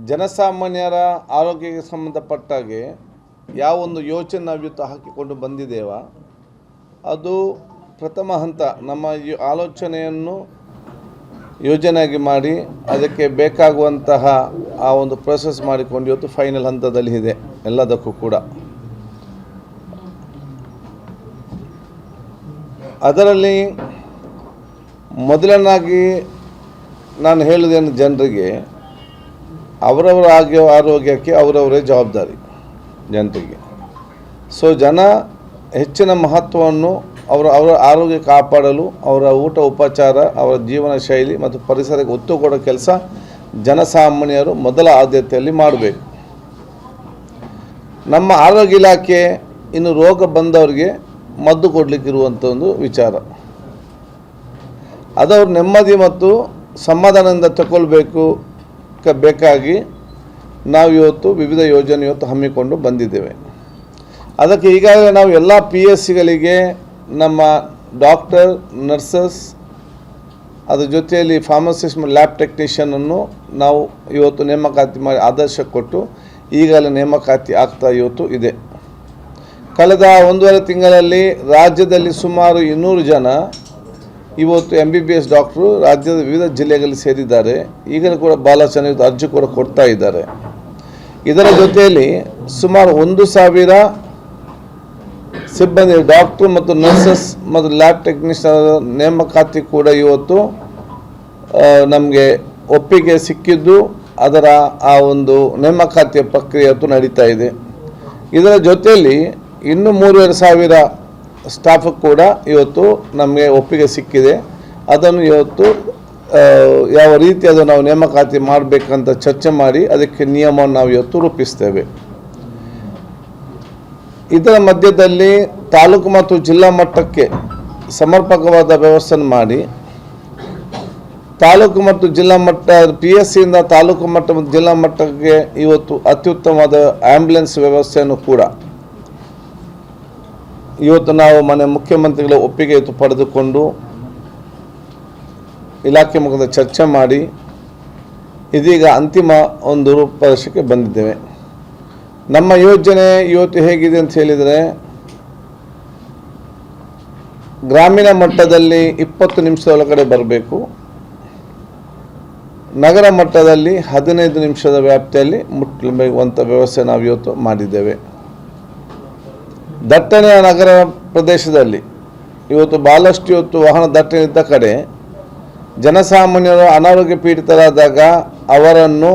ಜನಸಾಮಾನ್ಯರ ಆರೋಗ್ಯಕ್ಕೆ ಸಂಬಂಧಪಟ್ಟಾಗೆ ಯಾವೊಂದು ಯೋಚನೆ ನಾವು ಇವತ್ತು ಹಾಕಿಕೊಂಡು ಬಂದಿದ್ದೇವ ಅದು ಪ್ರಥಮ ಹಂತ. ನಮ್ಮ ಆಲೋಚನೆಯನ್ನು ಯೋಜನೆಯಾಗಿ ಮಾಡಿ ಅದಕ್ಕೆ ಬೇಕಾಗುವಂತಹ ಆ ಒಂದು ಪ್ರೋಸೆಸ್ ಮಾಡಿಕೊಂಡು ಇವತ್ತು ಫೈನಲ್ ಹಂತದಲ್ಲಿ ಇದೆ ಎಲ್ಲದಕ್ಕೂ ಕೂಡ. ಅದರಲ್ಲಿ ಮೊದಲನಾಗಿ ನಾನು ಹೇಳುವುದೇನು, ಜನರಿಗೆ ಅವರವರ ಆರೋಗ್ಯಕ್ಕೆ ಅವರವರೇ ಜವಾಬ್ದಾರಿ ಜನರಿಗೆ. ಸೊ ಜನ ಹೆಚ್ಚಿನ ಮಹತ್ವವನ್ನು ಅವರ ಆರೋಗ್ಯ ಕಾಪಾಡಲು ಅವರ ಊಟ ಉಪಚಾರ, ಅವರ ಜೀವನ ಶೈಲಿ ಮತ್ತು ಪರಿಸರಕ್ಕೆ ಒತ್ತು ಕೊಡೋ ಕೆಲಸ ಜನಸಾಮಾನ್ಯರು ಮೊದಲ ಆದ್ಯತೆಯಲ್ಲಿ ಮಾಡಬೇಕು. ನಮ್ಮ ಆರೋಗ್ಯ ಇಲಾಖೆ ಇನ್ನು ರೋಗ ಬಂದವರಿಗೆ ಮದ್ದು ಕೊಡಲಿಕ್ಕಿರುವಂಥ ಒಂದು ವಿಚಾರ, ಅದವರು ನೆಮ್ಮದಿ ಮತ್ತು ಸಮಾಧಾನದಿಂದ ತಗೊಳ್ಬೇಕು ಬೇಕಾಗಿ ನಾವು ಇವತ್ತು ವಿವಿಧ ಯೋಜನೆ ಇವತ್ತು ಹಮ್ಮಿಕೊಂಡು ಬಂದಿದ್ದೇವೆ. ಅದಕ್ಕೆ ಈಗಾಗಲೇ ನಾವು ಎಲ್ಲ PSCಗಳಿಗೆ ನಮ್ಮ ಡಾಕ್ಟರ್, ನರ್ಸಸ್, ಅದರ ಜೊತೆಯಲ್ಲಿ ಫಾರ್ಮಸಿಸ್ಟ್ ಮತ್ತು ಲ್ಯಾಬ್ ಟೆಕ್ನಿಷಿಯನನ್ನು ನಾವು ಇವತ್ತು ನೇಮಕಾತಿ ಮಾಡಿ ಆದರ್ಶ ಕೊಟ್ಟು ಈಗಾಗಲೇ ನೇಮಕಾತಿ ಆಗ್ತಾ ಇವತ್ತು ಇದೆ. ಕಳೆದ 1.5 ತಿಂಗಳಲ್ಲಿ ರಾಜ್ಯದಲ್ಲಿ ಸುಮಾರು 200 ಜನ ಇವತ್ತು MBBS ಡಾಕ್ಟ್ರು ರಾಜ್ಯದ ವಿವಿಧ ಜಿಲ್ಲೆಗಳಲ್ಲಿ ಸೇರಿದ್ದಾರೆ. ಈಗಲೂ ಕೂಡ ಭಾಳ ಚೆನ್ನಾಗಿ ಅರ್ಜಿ ಕೂಡ ಕೊಡ್ತಾ ಇದ್ದಾರೆ. ಇದರ ಜೊತೆಯಲ್ಲಿ ಸುಮಾರು 1,000 ಸಿಬ್ಬಂದಿ ಡಾಕ್ಟ್ರು ಮತ್ತು ನರ್ಸಸ್ ಮತ್ತು ಲ್ಯಾಬ್ ಟೆಕ್ನಿಷಿಯನ್ ನೇಮಕಾತಿ ಕೂಡ ಇವತ್ತು ನಮಗೆ ಒಪ್ಪಿಗೆ ಸಿಕ್ಕಿದ್ದು ಅದರ ಆ ಒಂದು ನೇಮಕಾತಿಯ ಪ್ರಕ್ರಿಯೆ ಇವತ್ತು ನಡೀತಾ ಇದೆ. ಇದರ ಜೊತೆಯಲ್ಲಿ ಇನ್ನೂ 3,500 ಸ್ಟಾಫ್ ಕೂಡ ಇವತ್ತು ನಮಗೆ ಒಪ್ಪಿಗೆ ಸಿಕ್ಕಿದೆ. ಅದನ್ನು ಇವತ್ತು ಯಾವ ರೀತಿ ಅದು ನಾವು ನೇಮಕಾತಿ ಮಾಡಬೇಕಂತ ಚರ್ಚೆ ಮಾಡಿ ಅದಕ್ಕೆ ನಿಯಮವನ್ನು ನಾವು ಇವತ್ತು ರೂಪಿಸ್ತೇವೆ. ಇದರ ಮಧ್ಯದಲ್ಲಿ ತಾಲೂಕು ಮತ್ತು ಜಿಲ್ಲಾ ಮಟ್ಟಕ್ಕೆ ಸಮರ್ಪಕವಾದ ವ್ಯವಸ್ಥೆ ಮಾಡಿ ತಾಲೂಕು ಮತ್ತು ಜಿಲ್ಲಾ ಮಟ್ಟ PSCಯಿಂದ ತಾಲೂಕು ಮಟ್ಟ ಮತ್ತು ಜಿಲ್ಲಾ ಮಟ್ಟಕ್ಕೆ ಇವತ್ತು ಅತ್ಯುತ್ತಮವಾದ ಆ್ಯಂಬುಲೆನ್ಸ್ ವ್ಯವಸ್ಥೆಯನ್ನು ಕೂಡ ಇವತ್ತು ನಾವು ಮನೆ ಮುಖ್ಯಮಂತ್ರಿಗಳ ಒಪ್ಪಿಗೆ ಇವತ್ತು ಪಡೆದುಕೊಂಡು ಇಲಾಖೆ ಮುಖದ ಚರ್ಚೆ ಮಾಡಿ ಇದೀಗ ಅಂತಿಮ ಒಂದು ರೂಪರೇಷಕ್ಕೆ ಬಂದಿದ್ದೇವೆ. ನಮ್ಮ ಯೋಜನೆ ಇವತ್ತು ಹೇಗಿದೆ ಅಂತ ಹೇಳಿದರೆ, ಗ್ರಾಮೀಣ ಮಟ್ಟದಲ್ಲಿ 20 ನಿಮಿಷದೊಳಗಡೆ ಬರಬೇಕು, ನಗರ ಮಟ್ಟದಲ್ಲಿ 15 ನಿಮಿಷದ ವ್ಯಾಪ್ತಿಯಲ್ಲಿ ಮುಟ್ಟುವಂಥ ವ್ಯವಸ್ಥೆ ನಾವು ಇವತ್ತು ಮಾಡಿದ್ದೇವೆ. ದಟ್ಟಣೆಯ ನಗರ ಪ್ರದೇಶದಲ್ಲಿ ಇವತ್ತು ಭಾಳಷ್ಟು ಇವತ್ತು ವಾಹನ ದಟ್ಟಣೆ ಇದ್ದ ಕಡೆ ಜನಸಾಮಾನ್ಯರು ಅನಾರೋಗ್ಯ ಪೀಡಿತರಾದಾಗ ಅವರನ್ನು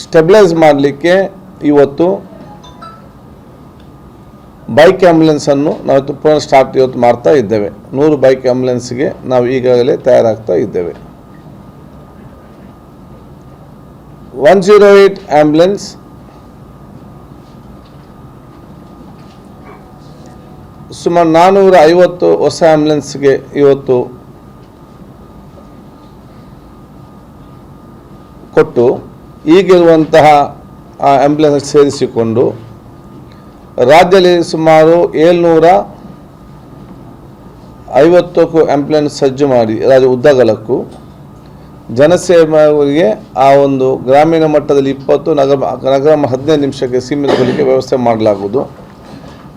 ಸ್ಟೆಬಿಲೈಸ್ ಮಾಡಲಿಕ್ಕೆ ಇವತ್ತು ಬೈಕ್ ಆ್ಯಂಬುಲೆನ್ಸನ್ನು ನಾವು ಪುನಃ ಸ್ಟಾರ್ಟ್ ಇವತ್ತು ಮಾಡ್ತಾ ಇದ್ದೇವೆ. 100 ಬೈಕ್ ಆ್ಯಂಬುಲೆನ್ಸ್ಗೆ ನಾವು ಈಗಾಗಲೇ ತಯಾರಾಗ್ತಾ ಇದ್ದೇವೆ. 108 ಆ್ಯಂಬುಲೆನ್ಸ್, ಸುಮಾರು 450 ಹೊಸ ಆ್ಯಂಬುಲೆನ್ಸ್ಗೆ ಇವತ್ತು ಕೊಟ್ಟು ಈಗಿರುವಂತಹ ಆ ಆ್ಯಂಬುಲೆನ್ಸ್ ಸೇರಿಸಿಕೊಂಡು ರಾಜ್ಯದಲ್ಲಿ ಸುಮಾರು 750ಕ್ಕೂ ಆ್ಯಂಬುಲೆನ್ಸ್ ಸಜ್ಜು ಮಾಡಿ ರಾಜ್ಯ ಉದ್ದಗಲಕ್ಕೂ ಜನಸೇವೆಗೆ ಆ ಒಂದು ಗ್ರಾಮೀಣ ಮಟ್ಟದಲ್ಲಿ 20, ನಗರ 15 ನಿಮಿಷಕ್ಕೆ ಸೀಮಿತಗೊಳಿಕೆ ವ್ಯವಸ್ಥೆ ಮಾಡಲಾಗುವುದು.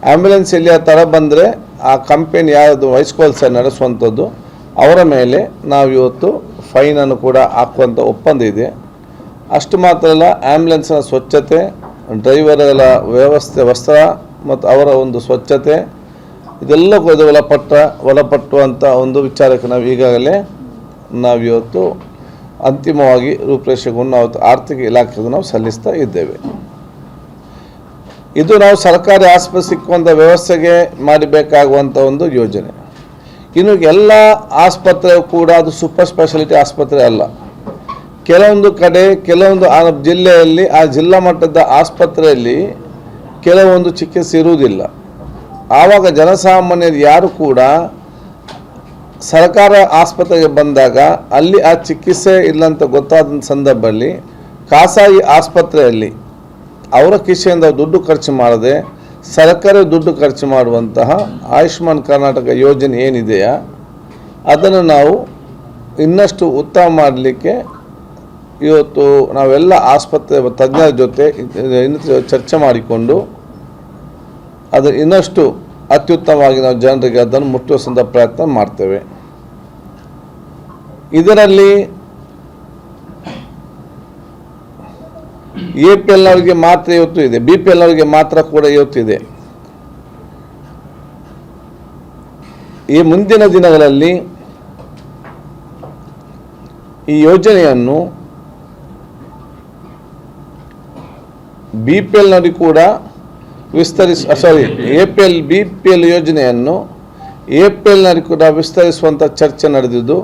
ಆ್ಯಂಬುಲೆನ್ಸ್ ಎಲ್ಲಿ ಆ ಥರ ಬಂದರೆ ಆ ಕಂಪನಿ ಯಾವುದು ವಹಿಸ್ಕೊಳ್ಸ ನಡೆಸುವಂಥದ್ದು ಅವರ ಮೇಲೆ ನಾವು ಇವತ್ತು ಫೈನನ್ನು ಕೂಡ ಹಾಕುವಂಥ ಒಪ್ಪಂದ ಇದೆ. ಅಷ್ಟು ಮಾತ್ರ ಅಲ್ಲ, ಆ್ಯಂಬುಲೆನ್ಸ್ನ ಸ್ವಚ್ಛತೆ, ಡ್ರೈವರ್ಗಳ ವ್ಯವಸ್ಥೆ, ವಸ್ತ್ರ ಮತ್ತು ಅವರ ಒಂದು ಸ್ವಚ್ಛತೆ ಇದೆಲ್ಲಕ್ಕೂ ಇದು ಒಳಪಟ್ಟುವಂಥ ಒಂದು ವಿಚಾರಕ್ಕೆ ನಾವು ಈಗಾಗಲೇ ನಾವಿವತ್ತು ಅಂತಿಮವಾಗಿ ರೂಪರೇಷೆಗೊಂಡು ನಾವು ಆರ್ಥಿಕ ಇಲಾಖೆಗೆ ನಾವು ಸಲ್ಲಿಸ್ತಾ ಇದ್ದೇವೆ. ಇದು ನಾವು ಸರ್ಕಾರಿ ಆಸ್ಪತ್ರೆ ಸಿಕ್ಕುವಂಥ ವ್ಯವಸ್ಥೆಗೆ ಮಾಡಬೇಕಾಗುವಂಥ ಒಂದು ಯೋಜನೆ. ಇನ್ನು ಎಲ್ಲ ಆಸ್ಪತ್ರೆ ಕೂಡ ಅದು ಸೂಪರ್ ಸ್ಪೆಷಾಲಿಟಿ ಆಸ್ಪತ್ರೆ ಅಲ್ಲ. ಕೆಲವೊಂದು ಕಡೆ ಕೆಲವೊಂದು ಜಿಲ್ಲೆಯಲ್ಲಿ ಆ ಜಿಲ್ಲಾ ಮಟ್ಟದ ಆಸ್ಪತ್ರೆಯಲ್ಲಿ ಕೆಲವೊಂದು ಚಿಕಿತ್ಸೆ ಇರುವುದಿಲ್ಲ. ಆವಾಗ ಜನಸಾಮಾನ್ಯರು ಯಾರು ಕೂಡ ಸರ್ಕಾರ ಆಸ್ಪತ್ರೆಗೆ ಬಂದಾಗ ಅಲ್ಲಿ ಆ ಚಿಕಿತ್ಸೆ ಇಲ್ಲಂತ ಗೊತ್ತಾದ ಸಂದರ್ಭದಲ್ಲಿ ಖಾಸಗಿ ಆಸ್ಪತ್ರೆಯಲ್ಲಿ ಅವರ ಕಿಸೆಯಿಂದ ದುಡ್ಡು ಖರ್ಚು ಮಾಡದೆ ಸರ್ಕಾರ ದುಡ್ಡು ಖರ್ಚು ಮಾಡುವಂತಹ ಆಯುಷ್ಮಾನ್ ಕರ್ನಾಟಕ ಯೋಜನೆ ಏನಿದೆಯಾ ಅದನ್ನು ನಾವು ಇನ್ನಷ್ಟು ಉತ್ತಮ ಮಾಡಲಿಕ್ಕೆ ಇವತ್ತು ನಾವೆಲ್ಲ ಆಸ್ಪತ್ರೆ ತಜ್ಞರ ಜೊತೆ ಚರ್ಚೆ ಮಾಡಿಕೊಂಡು ಅದು ಇನ್ನಷ್ಟು ಅತ್ಯುತ್ತಮವಾಗಿ ನಾವು ಜನರಿಗೆ ಅದನ್ನು ಮುಟ್ಟಿಸುವಂಥ ಪ್ರಯತ್ನ ಮಾಡ್ತೇವೆ. ಇದರಲ್ಲಿ APL ಅವರಿಗೆ ಮಾತ್ರ ಇವತ್ತು ಇದೆ, BPL ಅವರಿಗೆ ಮಾತ್ರ ಕೂಡ ಇವತ್ತಿದೆ. ಈ ಮುಂದಿನ ದಿನಗಳಲ್ಲಿ ಈ ಯೋಜನೆಯನ್ನು BPLನವರಿಗೆ ಕೂಡ BPL ಯೋಜನೆಯನ್ನು APLನವರಿಗೆ ಕೂಡ ವಿಸ್ತರಿಸುವಂಥ ಚರ್ಚೆ ನಡೆದಿದ್ದು,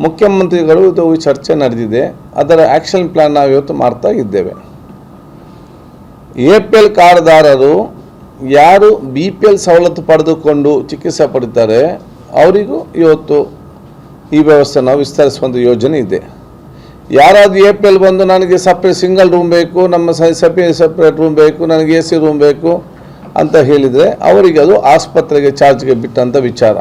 ಮುಖ್ಯಮಂತ್ರಿಗಳು ಇದು ಚರ್ಚೆ ನಡೆದಿದೆ. ಅದರ ಆ್ಯಕ್ಷನ್ ಪ್ಲ್ಯಾನ್ ನಾವು ಇವತ್ತು ಮಾಡ್ತಾ ಇದ್ದೇವೆ. APL ಕಾರ್ಡ್ದಾರರು ಯಾರು BPL ಸವಲತ್ತು ಪಡೆದುಕೊಂಡು ಚಿಕಿತ್ಸೆ ಪಡಿತಾರೆ ಅವರಿಗೂ ಇವತ್ತು ಈ ವ್ಯವಸ್ಥೆ ನಾವು ವಿಸ್ತರಿಸುವಂಥ ಯೋಜನೆ ಇದೆ. ಯಾರಾದರೂ APL ಬಂದು ನನಗೆ ಸಪ್ರೇಟ್ ಸಿಂಗಲ್ ರೂಮ್ ಬೇಕು, ನಮ್ಮ ಸಪ್ರೇಟ್ ರೂಮ್ ಬೇಕು, ನನಗೆ AC ರೂಮ್ ಬೇಕು ಅಂತ ಹೇಳಿದರೆ ಅವರಿಗೆ ಅದು ಆಸ್ಪತ್ರೆಗೆ ಚಾರ್ಜ್ಗೆ ಬಿಟ್ಟಂಥ ವಿಚಾರ.